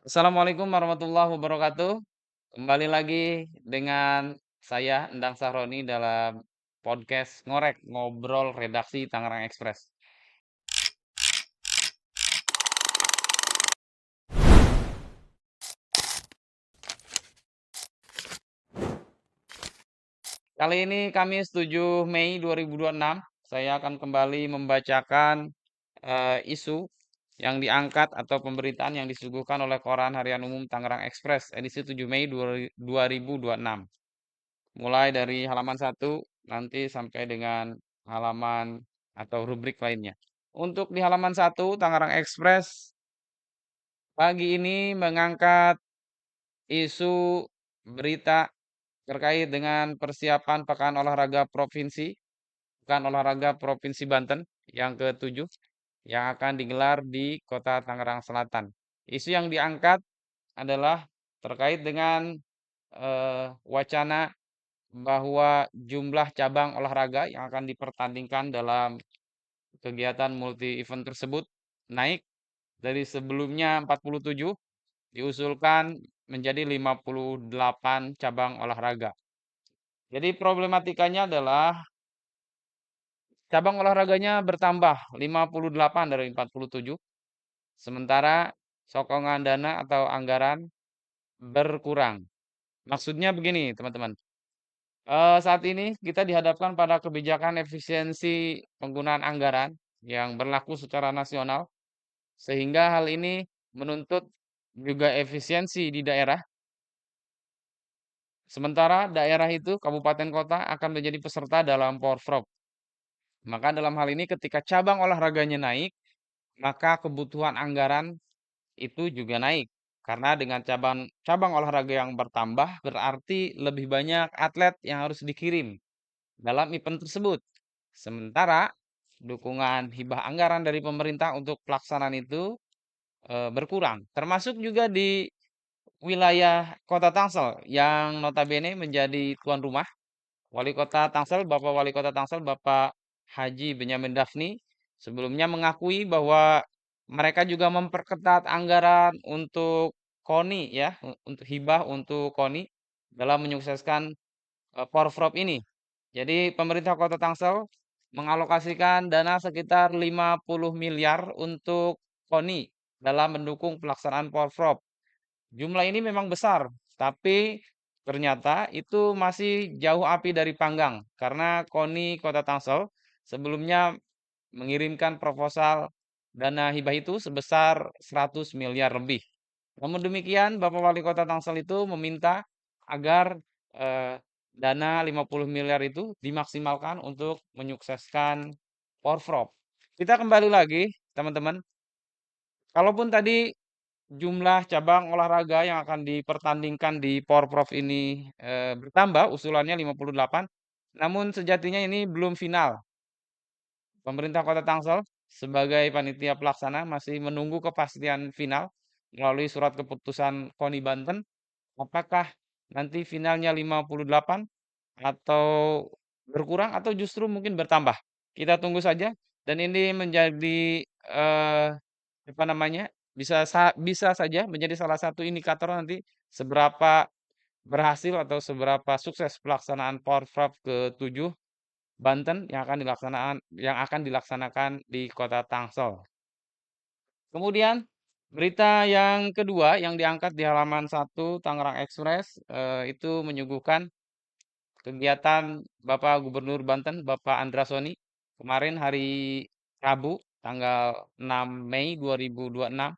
Assalamualaikum warahmatullahi wabarakatuh. Kembali lagi dengan saya Endang Sahroni dalam podcast Ngorek Ngobrol Redaksi Tangerang Express. Kali ini Kamis 7 Mei 2026, saya akan kembali membacakan isu yang diangkat atau pemberitaan yang disuguhkan oleh Koran Harian Umum Tangerang Express edisi 7 Mei 2026. Mulai dari halaman 1 nanti sampai dengan halaman atau rubrik lainnya. Untuk di halaman 1 Tangerang Express pagi ini mengangkat isu berita terkait dengan persiapan Pekan Olahraga Provinsi Banten yang ke-7 yang akan digelar di Kota Tangerang Selatan. Isu yang diangkat adalah terkait dengan wacana bahwa jumlah cabang olahraga yang akan dipertandingkan dalam kegiatan multi event tersebut naik dari sebelumnya 47 diusulkan menjadi 58 cabang olahraga. Jadi problematikanya adalah cabang olahraganya bertambah 58 dari 47, sementara sokongan dana atau anggaran berkurang. Maksudnya begini, teman-teman. Saat ini kita dihadapkan pada kebijakan efisiensi penggunaan anggaran yang berlaku secara nasional, sehingga hal ini menuntut juga efisiensi di daerah. Sementara daerah itu, kabupaten kota akan menjadi peserta dalam Porprov. Maka dalam hal ini ketika cabang olahraganya naik, maka kebutuhan anggaran itu juga naik. Karena dengan cabang cabang olahraga yang bertambah, berarti lebih banyak atlet yang harus dikirim dalam event tersebut. Sementara dukungan hibah anggaran dari pemerintah untuk pelaksanaan itu berkurang. Termasuk juga di wilayah Kota Tangsel yang notabene menjadi tuan rumah. Wali Kota Tangsel, Bapak Wali Kota Tangsel, Bapak Haji Benyamin Dafni sebelumnya mengakui bahwa mereka juga memperketat anggaran untuk KONI ya, untuk hibah untuk KONI dalam menyukseskan Porprov ini. Jadi pemerintah Kota Tangsel mengalokasikan dana sekitar 50 miliar untuk KONI dalam mendukung pelaksanaan Porprov. Jumlah ini memang besar, tapi ternyata itu masih jauh api dari panggang karena KONI Kota Tangsel sebelumnya mengirimkan proposal dana hibah itu sebesar 100 miliar lebih. Namun demikian, Bapak Wali Kota Tangsel itu meminta agar eh, dana 50 miliar itu dimaksimalkan untuk menyukseskan Porprov. Kita kembali lagi, teman-teman. Kalaupun tadi jumlah cabang olahraga yang akan dipertandingkan di Porprov ini bertambah, usulannya 58, namun sejatinya ini belum final. Pemerintah Kota Tangsel sebagai panitia pelaksana masih menunggu kepastian final melalui surat keputusan KONI Banten. Apakah nanti finalnya 58 atau berkurang atau justru mungkin bertambah? Kita tunggu saja dan ini menjadi eh, apa namanya? Bisa saja menjadi salah satu indikator nanti seberapa berhasil atau seberapa sukses pelaksanaan Porprov ke-7 Banten yang akan dilaksanakan di Kota Tangsel. Kemudian berita yang kedua yang diangkat di halaman 1 Tangerang Express itu menyuguhkan kegiatan Bapak Gubernur Banten, Bapak Andra Soni, kemarin hari Rabu tanggal 6 Mei 2026.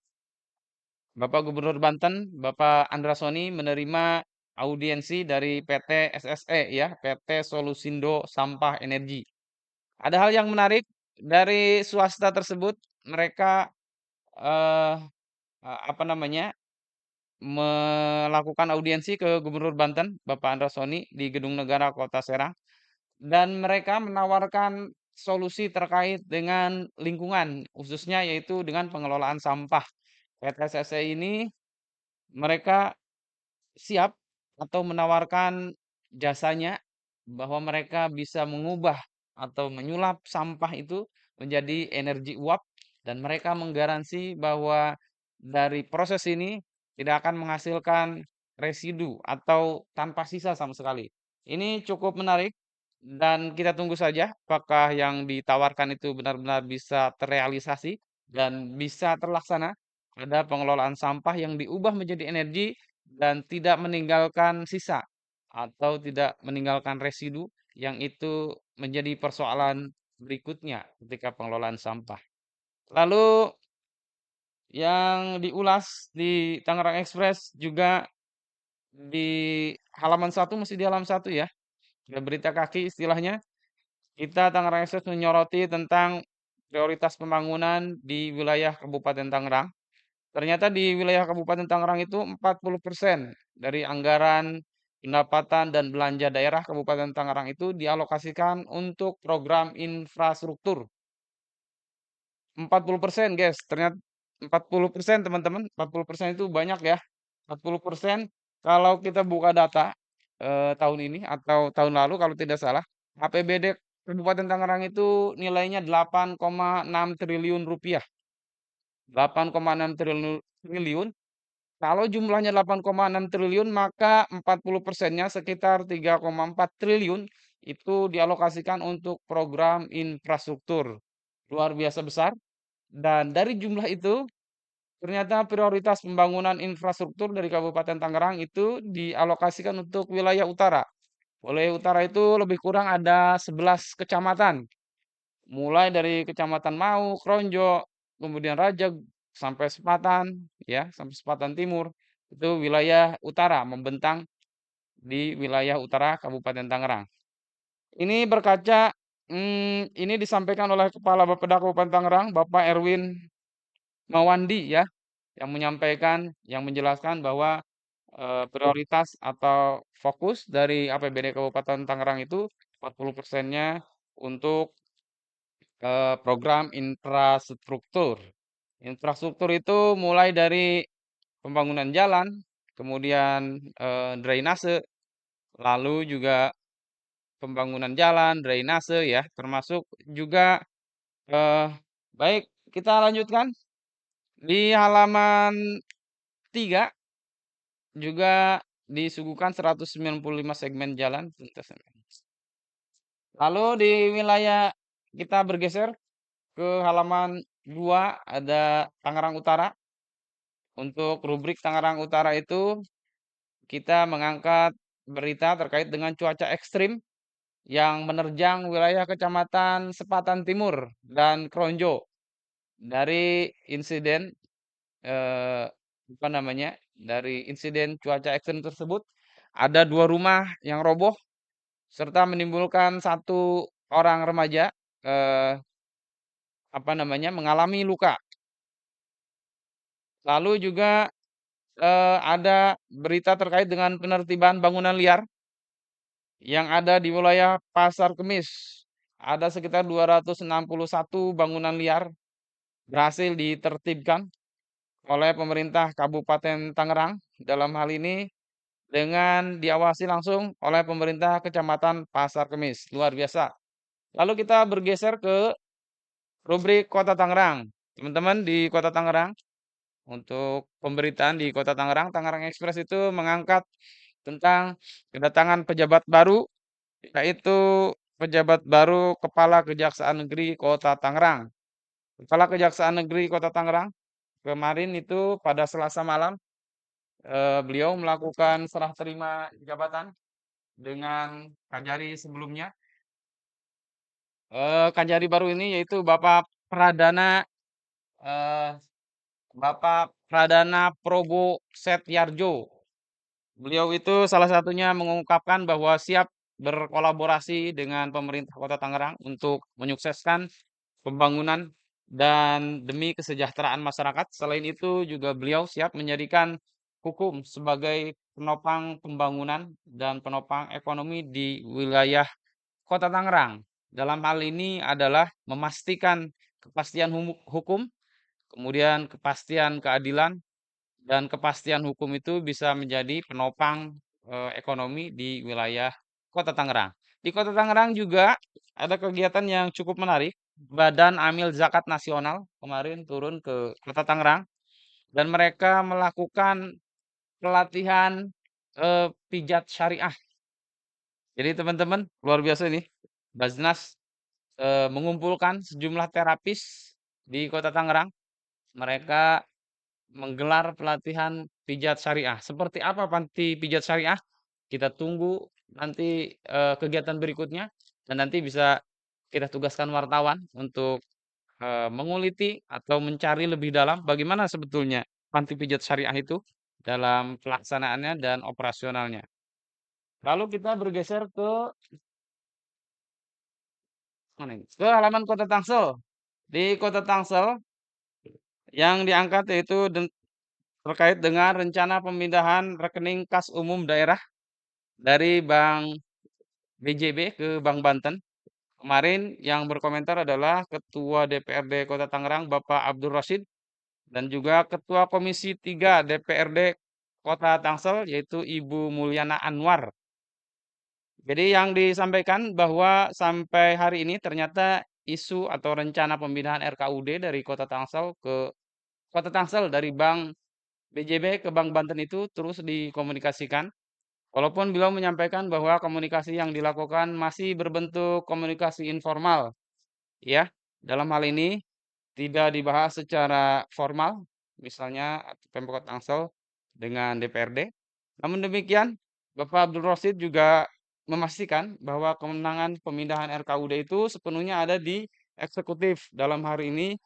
Bapak Gubernur Banten, Bapak Andra Soni menerima audiensi dari PT SSE ya, PT Solusindo Sampah Energi. Ada hal yang menarik dari swasta tersebut, mereka eh, apa namanya melakukan audiensi ke Gubernur Banten, Bapak Andra Soni di Gedung Negara Kota Serang, dan mereka menawarkan solusi terkait dengan lingkungan, khususnya yaitu dengan pengelolaan sampah. PT SSE ini mereka siap atau menawarkan jasanya bahwa mereka bisa mengubah atau menyulap sampah itu menjadi energi uap dan mereka menggaransi bahwa dari proses ini tidak akan menghasilkan residu atau tanpa sisa sama sekali. Ini cukup menarik dan kita tunggu saja apakah yang ditawarkan itu benar-benar bisa terrealisasi dan bisa terlaksana. Ada pengelolaan sampah yang diubah menjadi energi dan tidak meninggalkan sisa atau tidak meninggalkan residu yang itu menjadi persoalan berikutnya ketika pengelolaan sampah. Lalu yang diulas di Tangerang Express juga di halaman satu, masih di halaman satu ya. Ada berita kaki istilahnya. Kita Tangerang Express menyoroti tentang prioritas pembangunan di wilayah Kabupaten Tangerang. Ternyata di wilayah Kabupaten Tangerang itu 40% dari anggaran pendapatan dan belanja daerah Kabupaten Tangerang itu dialokasikan untuk program infrastruktur. 40% guys, ternyata 40% teman-teman, 40% itu banyak ya. 40% kalau kita buka data tahun ini atau tahun lalu kalau tidak salah, APBD Kabupaten Tangerang itu nilainya 8,6 triliun rupiah. 8,6 triliun. Kalau jumlahnya 8,6 triliun, maka 40%-nya sekitar 3,4 triliun itu dialokasikan untuk program infrastruktur. Luar biasa besar. Dan dari jumlah itu, ternyata prioritas pembangunan infrastruktur dari Kabupaten Tangerang itu dialokasikan untuk wilayah utara. Wilayah utara itu lebih kurang ada 11 kecamatan. Mulai dari Kecamatan Mau, Kronjo, kemudian Raja sampai Sepatan, ya, sampai Sepatan Timur. Itu wilayah utara membentang di wilayah utara Kabupaten Tangerang. Ini berkaca ini disampaikan oleh Kepala Bapeda Kabupaten Tangerang, Bapak Erwin Mawandi ya, yang menyampaikan, yang menjelaskan bahwa prioritas atau fokus dari APBD Kabupaten Tangerang itu 40%-nya untuk program infrastruktur. Infrastruktur itu mulai dari pembangunan jalan, kemudian drainase, lalu juga pembangunan jalan, drainase ya, termasuk juga eh, baik kita lanjutkan di halaman 3 juga disuguhkan 195 segmen jalan. Lalu di wilayah kita bergeser ke halaman 2 ada Tangerang Utara. Untuk rubrik Tangerang Utara itu kita mengangkat berita terkait dengan cuaca ekstrim yang menerjang wilayah Kecamatan Sepatan Timur dan Kronjo. Dari insiden eh, apa namanya? Dari insiden cuaca ekstrim tersebut ada dua rumah yang roboh serta menimbulkan satu orang remaja eh, apa namanya? Mengalami luka. Lalu juga ada berita terkait dengan penertiban bangunan liar yang ada di wilayah Pasar Kemis. Ada sekitar 261 bangunan liar berhasil ditertibkan oleh pemerintah Kabupaten Tangerang. Dalam hal ini dengan diawasi langsung oleh pemerintah Kecamatan Pasar Kemis. Luar biasa. Lalu kita bergeser ke rubrik Kota Tangerang. Teman-teman di Kota Tangerang, untuk pemberitaan di Kota Tangerang, Tangerang Express itu mengangkat tentang kedatangan pejabat baru, yaitu pejabat baru Kepala Kejaksaan Negeri Kota Tangerang. Kepala Kejaksaan Negeri Kota Tangerang kemarin itu pada Selasa malam beliau melakukan serah terima jabatan dengan Kajari sebelumnya. Kajari baru ini yaitu eh, Bapak Pradana Probo Setyarjo. Beliau itu salah satunya mengungkapkan bahwa siap berkolaborasi dengan pemerintah Kota Tangerang untuk menyukseskan pembangunan dan demi kesejahteraan masyarakat. Selain itu juga beliau siap menjadikan hukum sebagai penopang pembangunan dan penopang ekonomi di wilayah Kota Tangerang. Dalam hal ini adalah memastikan kepastian hukum, kemudian kepastian keadilan, dan kepastian hukum itu bisa menjadi penopang ekonomi di wilayah Kota Tangerang. Di Kota Tangerang juga ada kegiatan yang cukup menarik. Badan Amil Zakat Nasional kemarin turun ke Kota Tangerang dan mereka melakukan pelatihan pijat syariah. Jadi teman-teman luar biasa ini. Basnas mengumpulkan sejumlah terapis di Kota Tangerang. Mereka menggelar pelatihan pijat syariah. Seperti apa panti pijat syariah? Kita tunggu nanti kegiatan berikutnya dan nanti bisa kita tugaskan wartawan untuk menguliti atau mencari lebih dalam bagaimana sebetulnya panti pijat syariah itu dalam pelaksanaannya dan operasionalnya. Lalu kita bergeser ke mana ini? Ke halaman Kota Tangsel. Di Kota Tangsel yang diangkat yaitu terkait dengan rencana pemindahan rekening kas umum daerah dari Bank BJB ke Bank Banten. Kemarin yang berkomentar adalah Ketua DPRD Kota Tangerang, Bapak Abdul Rasid, dan juga Ketua Komisi 3 DPRD Kota Tangsel, yaitu Ibu Mulyana Anwar. Jadi yang disampaikan bahwa sampai hari ini ternyata isu atau rencana pemindahan RKUD dari Kota Tangsel ke Kota Tangsel dari Bank BJB ke Bank Banten itu terus dikomunikasikan. Walaupun beliau menyampaikan bahwa komunikasi yang dilakukan masih berbentuk komunikasi informal, ya. Dalam hal ini tidak dibahas secara formal, misalnya Pemkot Tangsel dengan DPRD. Namun demikian, Bapak Abdul Rosid juga memastikan bahwa kemenangan pemindahan RKUD itu sepenuhnya ada di eksekutif dalam hari ini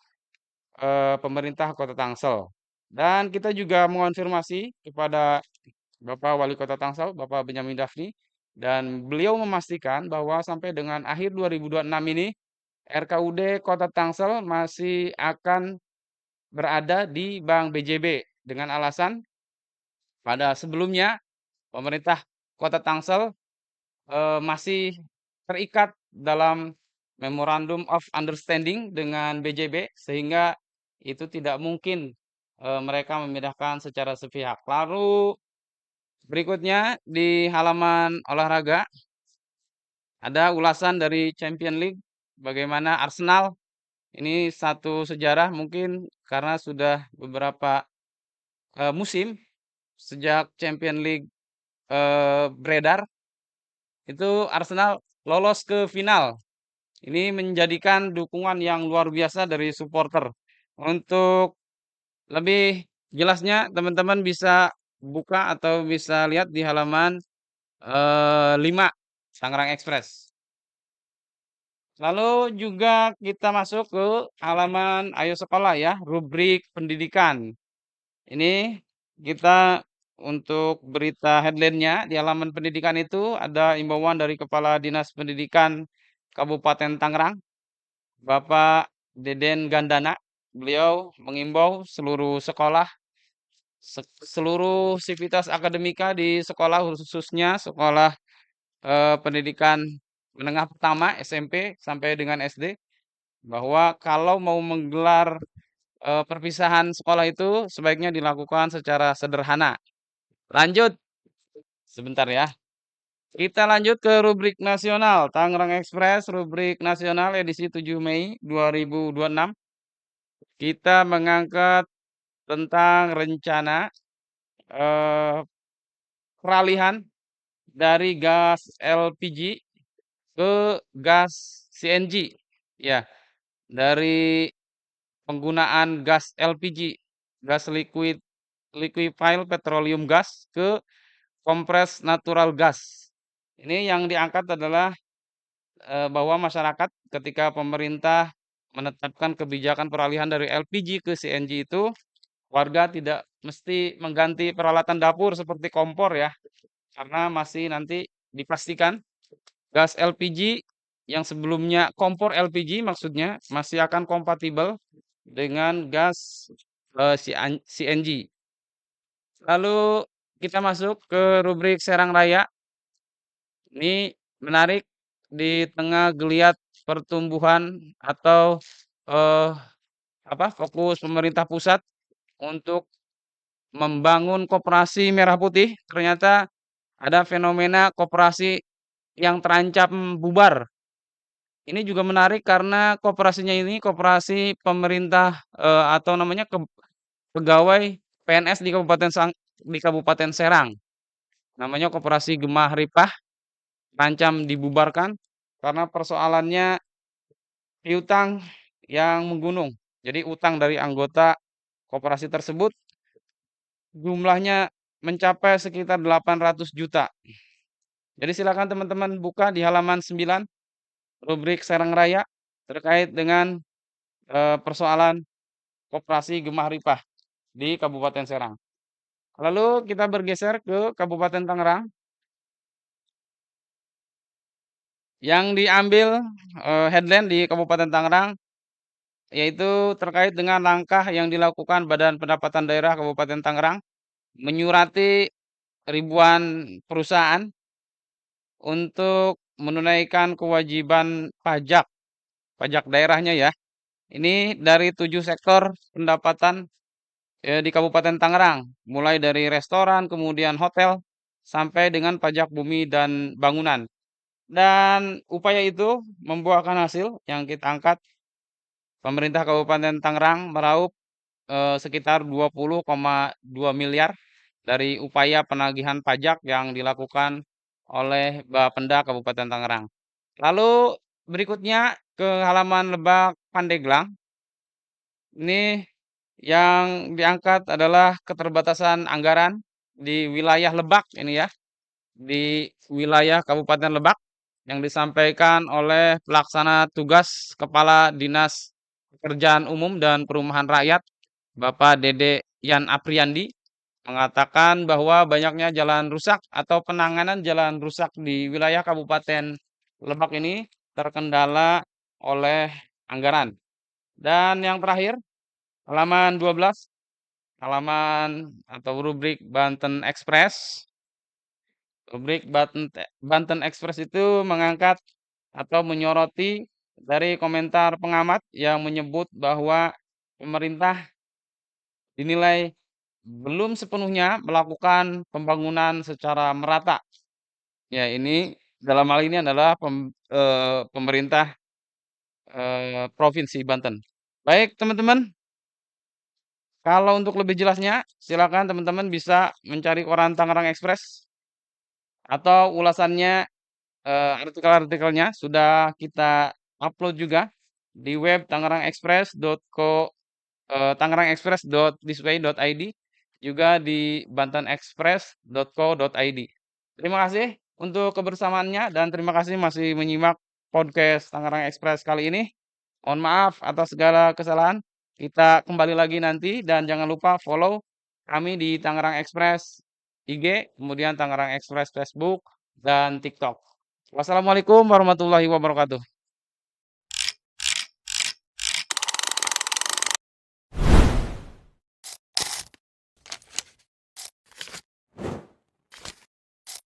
pemerintah Kota Tangsel. Dan kita juga mengonfirmasi kepada Bapak Wali Kota Tangsel, Bapak Benyamin Dafni, dan beliau memastikan bahwa sampai dengan akhir 2026 ini RKUD Kota Tangsel masih akan berada di Bank BJB dengan alasan pada sebelumnya pemerintah Kota Tangsel masih terikat dalam Memorandum of Understanding dengan BJB sehingga itu tidak mungkin mereka memindahkan secara sepihak. Lalu berikutnya di halaman olahraga ada ulasan dari Champion League bagaimana Arsenal ini satu sejarah mungkin karena sudah beberapa musim sejak Champion League beredar itu Arsenal lolos ke final. Ini menjadikan dukungan yang luar biasa dari supporter. Untuk lebih jelasnya teman-teman bisa buka atau bisa lihat di halaman 5 Tangerang Express. Lalu juga kita masuk ke halaman Ayo Sekolah ya, rubrik pendidikan. Ini kita untuk berita headline-nya di halaman pendidikan itu ada imbauan dari Kepala Dinas Pendidikan Kabupaten Tangerang, Bapak Deden Gandana. Beliau mengimbau seluruh sekolah, seluruh sivitas akademika di sekolah khususnya sekolah pendidikan menengah pertama SMP sampai dengan SD bahwa kalau mau menggelar perpisahan sekolah itu sebaiknya dilakukan secara sederhana. Lanjut, sebentar ya. Kita lanjut ke rubrik nasional, Tangerang Express, rubrik nasional edisi 7 Mei 2026. Kita mengangkat tentang rencana eh, peralihan dari gas LPG ke gas CNG. Ya, dari penggunaan gas LPG, gas liquefied petroleum gas ke kompres natural gas. Ini yang diangkat adalah bahwa masyarakat ketika pemerintah menetapkan kebijakan peralihan dari LPG ke CNG itu warga tidak mesti mengganti peralatan dapur seperti kompor ya, karena masih nanti dipastikan gas LPG yang sebelumnya kompor LPG maksudnya masih akan kompatibel dengan gas CNG. Lalu kita masuk ke rubrik Serang Raya. Ini menarik di tengah geliat pertumbuhan atau eh, fokus pemerintah pusat untuk membangun koperasi merah putih. Ternyata ada fenomena koperasi yang terancam bubar. Ini juga menarik karena koperasinya ini koperasi pemerintah atau namanya pegawai PNS di Kabupaten di Kabupaten Serang. Namanya Koperasi Gemah Ripah, terancam dibubarkan karena persoalannya piutang yang menggunung. Jadi utang dari anggota koperasi tersebut jumlahnya mencapai sekitar 800 juta. Jadi silakan teman-teman buka di halaman 9 rubrik Serang Raya terkait dengan persoalan Koperasi Gemah Ripah di Kabupaten Serang. Lalu kita bergeser ke Kabupaten Tangerang yang diambil headline di Kabupaten Tangerang yaitu terkait dengan langkah yang dilakukan Badan Pendapatan Daerah Kabupaten Tangerang menyurati ribuan perusahaan untuk menunaikan kewajiban pajak, pajak daerahnya ya. Ini dari 7 sektor pendapatan di Kabupaten Tangerang, mulai dari restoran, kemudian hotel, sampai dengan pajak bumi dan bangunan. Dan upaya itu membuahkan hasil yang kita angkat. Pemerintah Kabupaten Tangerang meraup sekitar 20,2 miliar dari upaya penagihan pajak yang dilakukan oleh Bapenda Kabupaten Tangerang. Lalu berikutnya ke halaman Lebak Pandeglang. Ini yang diangkat adalah keterbatasan anggaran di wilayah Lebak ini ya, di wilayah Kabupaten Lebak yang disampaikan oleh pelaksana tugas Kepala Dinas Pekerjaan Umum dan Perumahan Rakyat Bapak Dede Yan Apriandi mengatakan bahwa banyaknya jalan rusak atau penanganan jalan rusak di wilayah Kabupaten Lebak ini terkendala oleh anggaran. Dan yang terakhir, halaman 12, halaman atau rubrik Banten Express. Rubrik Banten Express itu mengangkat atau menyoroti dari komentar pengamat yang menyebut bahwa pemerintah dinilai belum sepenuhnya melakukan pembangunan secara merata. Ya, ini dalam hal ini adalah pemerintah Provinsi Banten. Baik, teman-teman, kalau untuk lebih jelasnya, silakan teman-teman bisa mencari koran Tangerang Express atau ulasannya artikel-artikelnya sudah kita upload juga di web tangerangexpress.display.id juga di bantenexpress.co.id. Terima kasih untuk kebersamaannya dan terima kasih masih menyimak podcast Tangerang Express kali ini. Mohon maaf atas segala kesalahan. Kita kembali lagi nanti dan jangan lupa follow kami di Tangerang Express IG, kemudian Tangerang Express Facebook dan TikTok. Wassalamualaikum warahmatullahi wabarakatuh.